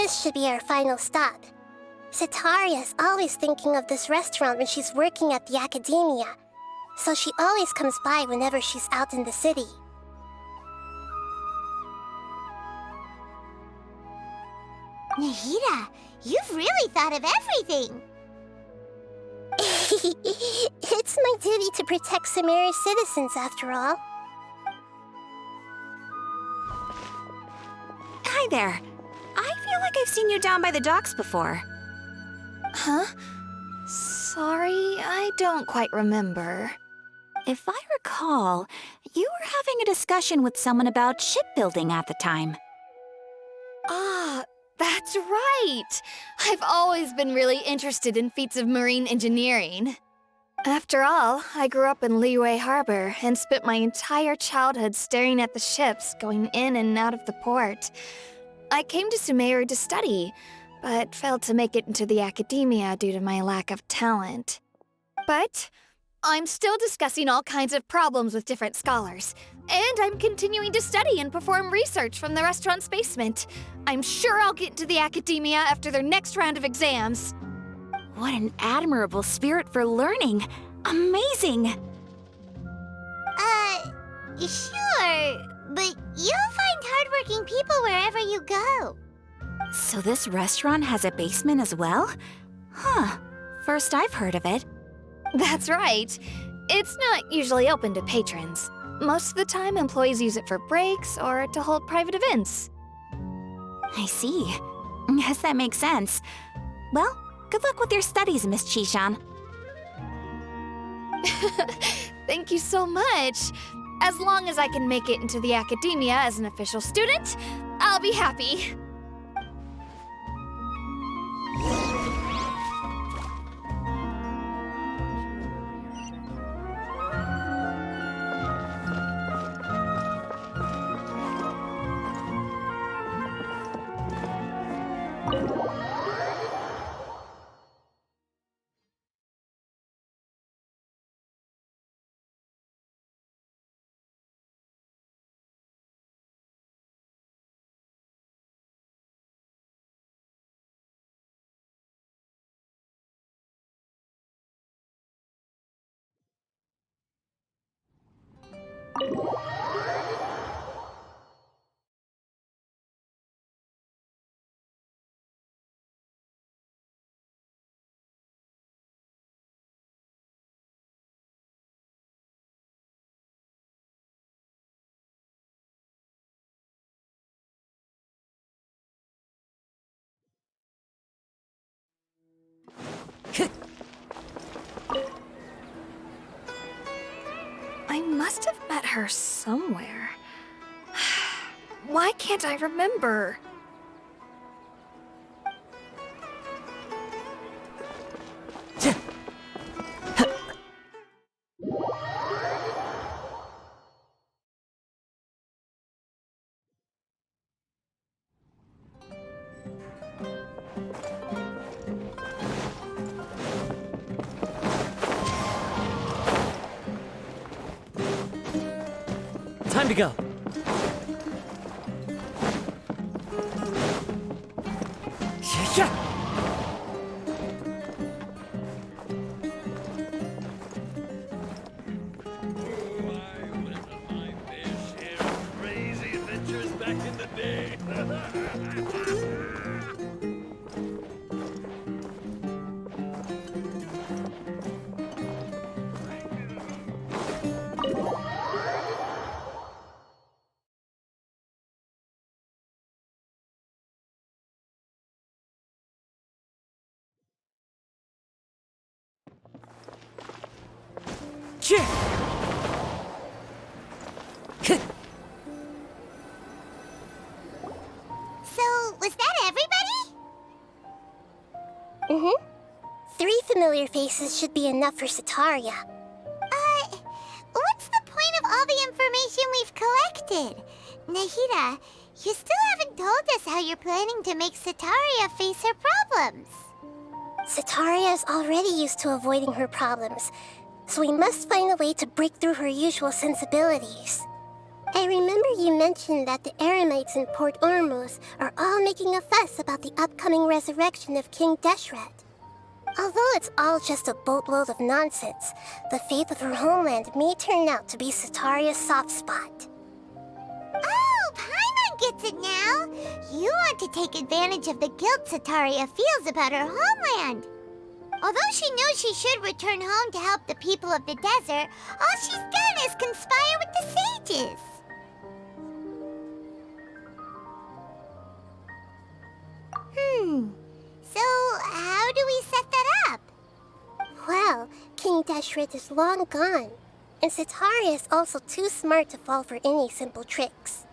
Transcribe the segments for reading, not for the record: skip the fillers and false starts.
this should be our final stop. Setaria is always thinking of this restaurant when she's working at the academia, so she always comes by whenever she's out in the city. Nahida, you've really thought of everything! It's my duty to protect Samira's citizens, after all. Hi there. I feel like I've seen you down by the docks before. Huh? Sorry, I don't quite remember. If I recall, you were having a discussion with someone about shipbuilding at the time. Ah, that's right! I've always been really interested in feats of marine engineering. After all, I grew up in Liyue Harbor and spent my entire childhood staring at the ships going in and out of the port. I came to Sumeru to study, but failed to make it into the academia due to my lack of talent. But I'm still discussing all kinds of problems with different scholars, and I'm continuing to study and perform research from the restaurant's basement. I'm sure I'll get into the academia after their next round of exams. What an admirable spirit for learning! Amazing! Sure, but you'll find hardworking people wherever you go. So this restaurant has a basement as well? Huh. First I've heard of it. That's right. It's not usually open to patrons. Most of the time, employees use it for breaks or to hold private events. I see. Guess that makes sense. Well, good luck with your studies, Miss Chishan. Thank you so much. As long as I can make it into the academia as an official student, I'll be happy. I must have met her somewhere. Why can't I remember? Time to go. Yeah. Crazy adventures back in the day. So, was that everybody? Mm-hmm. 3 familiar faces should be enough for Setaria. What's the point of all the information we've collected? Nahida, you still haven't told us how you're planning to make Setaria face her problems. Setaria is already used to avoiding her problems, so we must find a way to break through her usual sensibilities. I remember you mentioned that the Eremites in Port Ormuz are all making a fuss about the upcoming resurrection of King Deshret. Although it's all just a boatload of nonsense, the fate of her homeland may turn out to be Sataria's soft spot. Oh, Paimon gets it now! You want to take advantage of the guilt Sataria feels about her homeland. Although she knows she should return home to help the people of the desert, all she's done is conspire with the sages. So how do we set that up? Well, King Deshret is long gone, and Sataria is also too smart to fall for any simple tricks.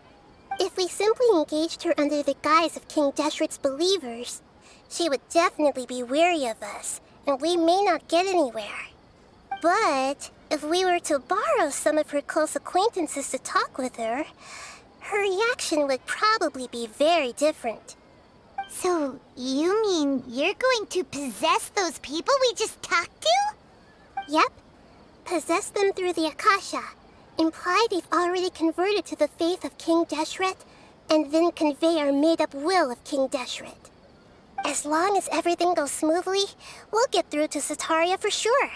If we simply engaged her under the guise of King Deshret's believers, she would definitely be wary of us, and we may not get anywhere. But if we were to borrow some of her close acquaintances to talk with her, her reaction would probably be very different. So you mean you're going to possess those people we just talked to? Yep. Possess them through the Akasha. Imply they've already converted to the faith of King Deshret, and then convey our made-up will of King Deshret. As long as everything goes smoothly, we'll get through to Sataria for sure.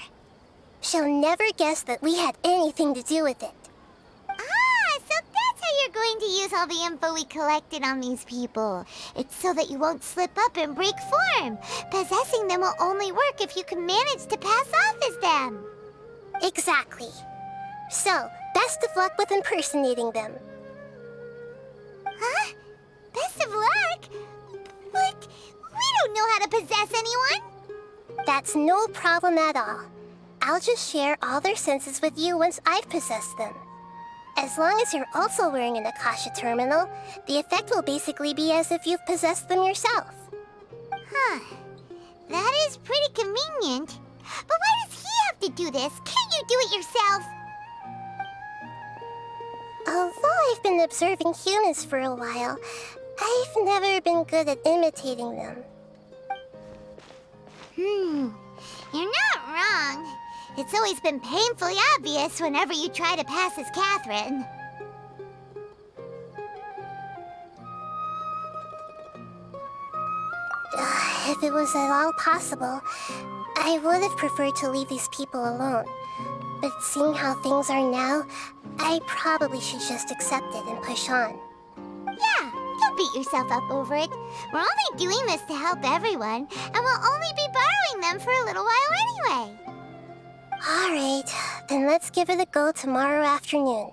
She'll never guess that we had anything to do with it. Ah, so that's how you're going to use all the info we collected on these people. It's so that you won't slip up and break form. Possessing them will only work if you can manage to pass off as them. Exactly. So, best of luck with impersonating them. Huh? Best of luck? But we don't know how to possess anyone. That's no problem at all. I'll just share all their senses with you once I've possessed them. As long as you're also wearing an Akasha terminal, the effect will basically be as if you've possessed them yourself. Huh. That is pretty convenient. But why does he have to do this? Can't you do it yourself? Although I've been observing humans for a while, I've never been good at imitating them. You're not wrong. It's always been painfully obvious whenever you try to pass as Catherine. If it was at all possible, I would have preferred to leave these people alone. But seeing how things are now, I probably should just accept it and push on. Yeah, don't beat yourself up over it. We're only doing this to help everyone, and we'll only be borrowing them for a little while anyway. Alright, then let's give it a go tomorrow afternoon.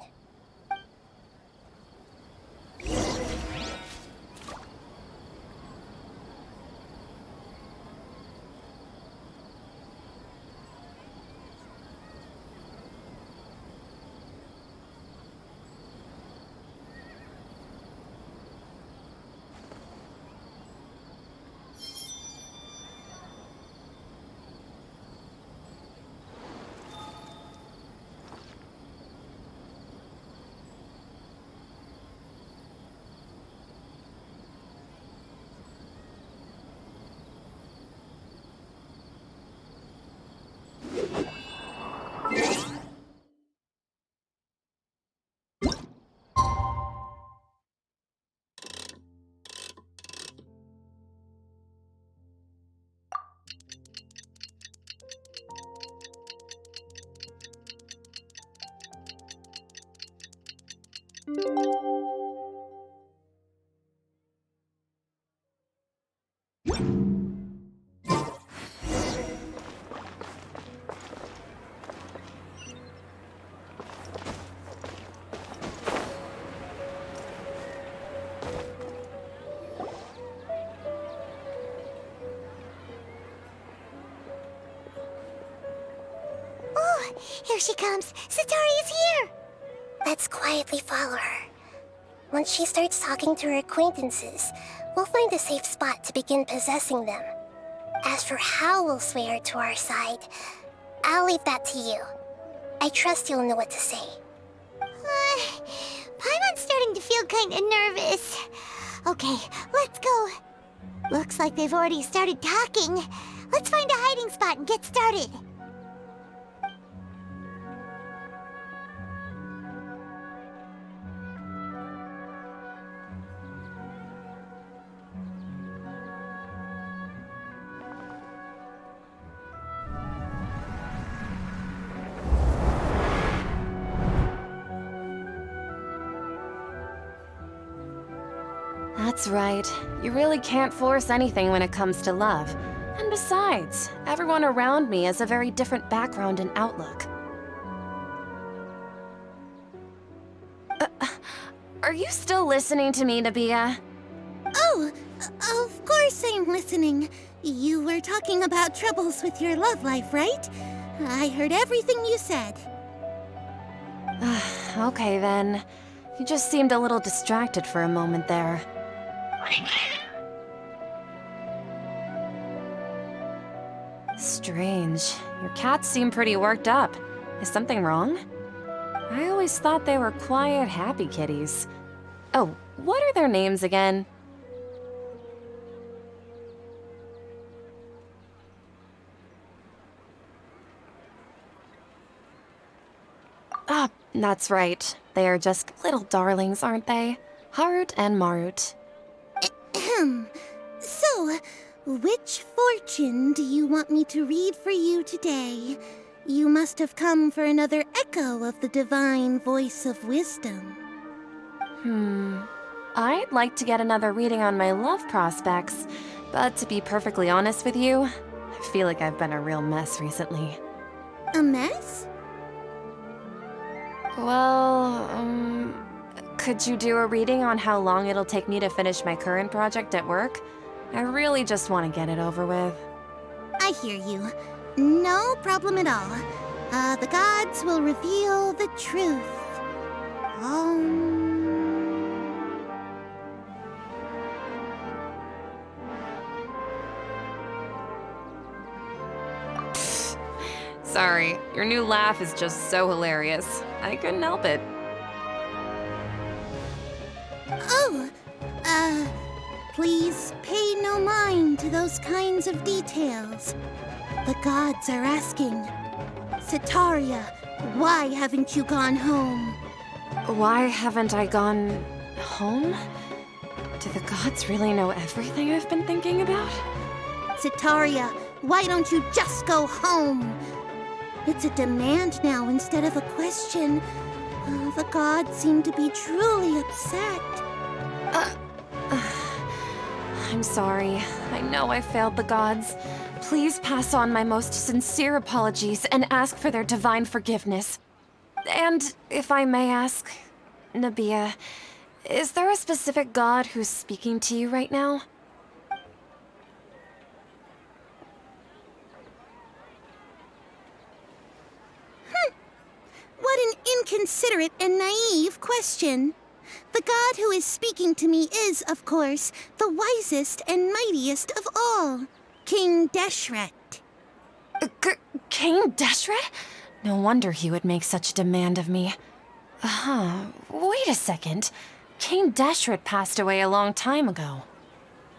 Here she comes. Sataria's here. Let's quietly follow her. Once she starts talking to her acquaintances, we'll find a safe spot to begin possessing them. As for how we'll sway her to our side, I'll leave that to you. I trust you'll know what to say. Paimon's starting to feel kinda nervous. Okay, let's go. Looks like they've already started talking. Let's find a hiding spot and get started. That's right. You really can't force anything when it comes to love. And besides, everyone around me has a very different background and outlook. Are you still listening to me, Nabia? Oh, of course I'm listening. You were talking about troubles with your love life, right? I heard everything you said. Okay then. You just seemed a little distracted for a moment there. Strange. Your cats seem pretty worked up. Is something wrong? I always thought they were quiet, happy kitties. Oh, what are their names again? Ah, that's right. They are just little darlings, aren't they? Harut and Marut. Ahem. So, which fortune do you want me to read for you today? You must have come for another echo of the divine voice of wisdom. I'd like to get another reading on my love prospects, but to be perfectly honest with you, I feel like I've been a real mess recently. A mess? Well, could you do a reading on how long it'll take me to finish my current project at work? I really just want to get it over with. I hear you. No problem at all. The gods will reveal the truth. Sorry, your new laugh is just so hilarious. I couldn't help it. Oh, please pay no mind to those kinds of details. The gods are asking, Setaria, why haven't you gone home? Why haven't I gone home? Do the gods really know everything I've been thinking about? Setaria, why don't you just go home? It's a demand now instead of a question. The gods seem to be truly upset. I'm sorry. I know I failed the gods. Please pass on my most sincere apologies and ask for their divine forgiveness. And if I may ask, Nabia, is there a specific god who's speaking to you right now? What an inconsiderate and naive question. The god who is speaking to me is, of course, the wisest and mightiest of all, King Deshret. King Deshret? No wonder he would make such a demand of me. Wait a second. King Deshret passed away a long time ago.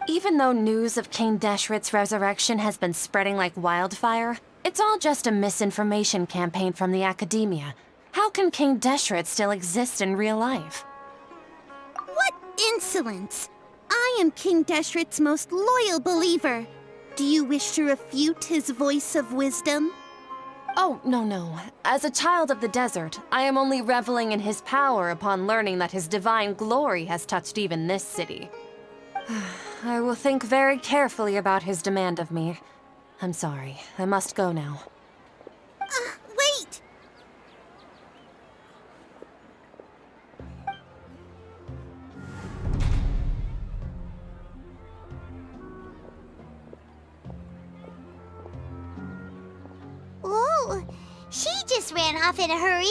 Even though news of King Deshret's resurrection has been spreading like wildfire, it's all just a misinformation campaign from the academia. How can King Deshret still exist in real life? What insolence! I am King Deshret's most loyal believer. Do you wish to refute his voice of wisdom? Oh, no. As a child of the desert, I am only reveling in his power upon learning that his divine glory has touched even this city. I will think very carefully about his demand of me. I'm sorry. I must go now. Wait! Whoa! She just ran off in a hurry.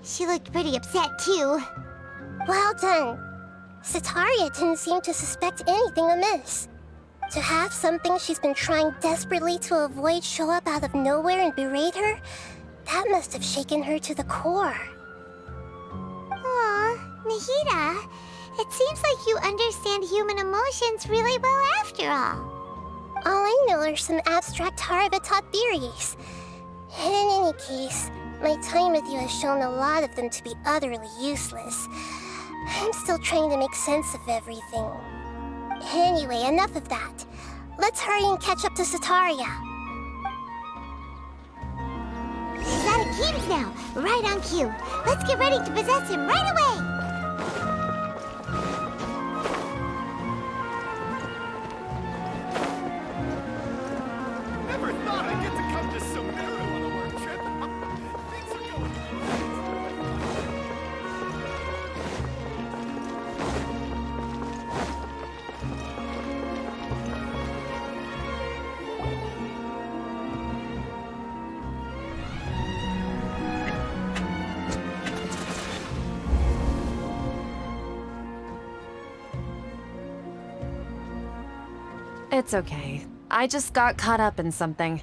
She looked pretty upset, too. Well done. Setaria didn't seem to suspect anything amiss. To have something she's been trying desperately to avoid show up out of nowhere and berate her, that must have shaken her to the core. Aw, Nahida, it seems like you understand human emotions really well after all. All I know are some abstract Haravatot theories. And in any case, my time with you has shown a lot of them to be utterly useless. I'm still trying to make sense of everything. Anyway, enough of that. Let's hurry and catch up to Setaria. He's out of games now, right on cue. Let's get ready to possess him right away. It's okay. I just got caught up in something.